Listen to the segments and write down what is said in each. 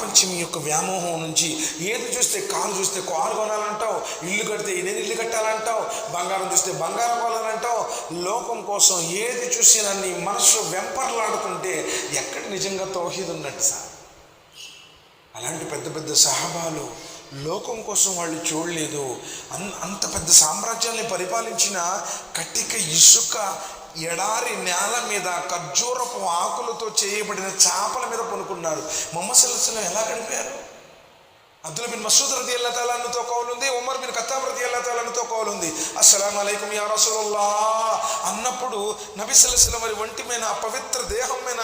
ప్రాపంచం యొక్క వ్యామోహం నుంచి, ఏది చూస్తే కారు చూస్తే కారు కొనాలంటావు, ఇల్లు కడితే నేను ఇల్లు కట్టాలంటావు, బంగారం చూస్తే బంగారం కొనాలంటావు. లోకం కోసం ఏది చూసినా నీ మనసు వెంపర్లాడుతుంటే ఎక్కడ నిజంగా తౌహీద్ ఉన్నట్టు సార్? అలాంటి పెద్ద పెద్ద సహాబాలు లోకం కోసం వాళ్ళు చూడలేదు. అంత పెద్ద సామ్రాజ్యాన్ని పరిపాలించిన కటిక ఇసుక ఎడారి నేల మీద ఖర్జూరపు ఆకులతో చేయబడిన చేపల మీద పనుకున్నారు. ముహమ్మద్ సల్లల్లాహు అలైహి వసల్లం ఎలా గడిపారు? అబ్దుల్లా బిన్ మసూద్ రదియల్లాహు తఆలా అన్హుతో కౌలు ఉంది, ఉమర్ బిన్ ఖత్తాబ్ రదియల్లాహు తఆలా అన్హుతో కౌలు ఉంది. అస్సలాము అలైకుం యా రసూలల్లాహ్ అన్నప్పుడు నబీ సల్లల్లాహు అలైహి వసల్లం వారి ఒంటి మీద పవిత్ర దేహం మీద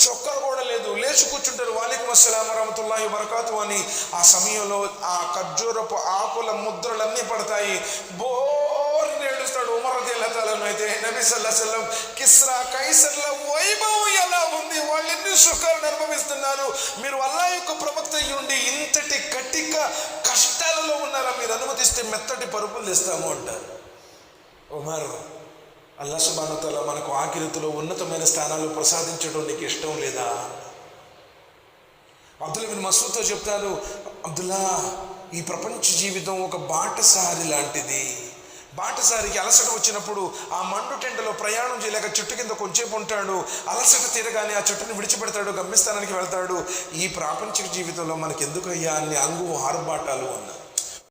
చొక్కా కూడా లేదు, లేచి కూర్చుంటారు. వాలేకుం అస్సలాం వరహమతుల్లాహి వబరకాతుహు అని. ఆ సమయంలో ఆ ఖర్జూరపు ఆకుల ముద్రలన్నీ పడతాయి. ఏడుస్తాడు ఉమర్ రదియల్లాహు తఆలా అన్హు. అయితే నబీ సల్లల్లాహు అలైహి వసల్లం కిస్రా కైసర్ల వైభవం ఎలా ఉంది, వాళ్ళు ఎన్ని సుఖాలను అనుభవిస్తున్నారు, మీరు అల్లాహ్ యొక్క ప్రవక్త అయ్యుండి ఇంతటి కటిక కష్టాలలో ఉన్నారా, మీరు అనుమతిస్తే మెత్తటి పరుపులు తెస్తాము అంటారు. ఉమర్, అల్లాహ్ సుబ్హానహు వ తఆలా మనకు ఆఖిరతులో ఉన్నతమైన స్థానాలు ప్రసాదించడం నీకు ఇష్టం లేదా? అబ్దుల్లా బిన్ మసూద్తో చెప్తారు, అబ్దుల్లా, ఈ ప్రపంచ జీవితం ఒక బాటసారి లాంటిది. బాటసారికి అలసట వచ్చినప్పుడు ఆ మండు టెండలో ప్రయాణం చేయలేక చెట్టు కింద కొంచెంసేపు ఉంటాడు. అలసట తీరగానే ఆ చెట్టుని విడిచిపెడతాడు, గమ్యస్థానానికి వెళ్తాడు. ఈ ప్రాపంచిక జీవితంలో మనకెందుకు అయ్యా అన్ని అంగు ఆర్భాటాలు అన్నారు.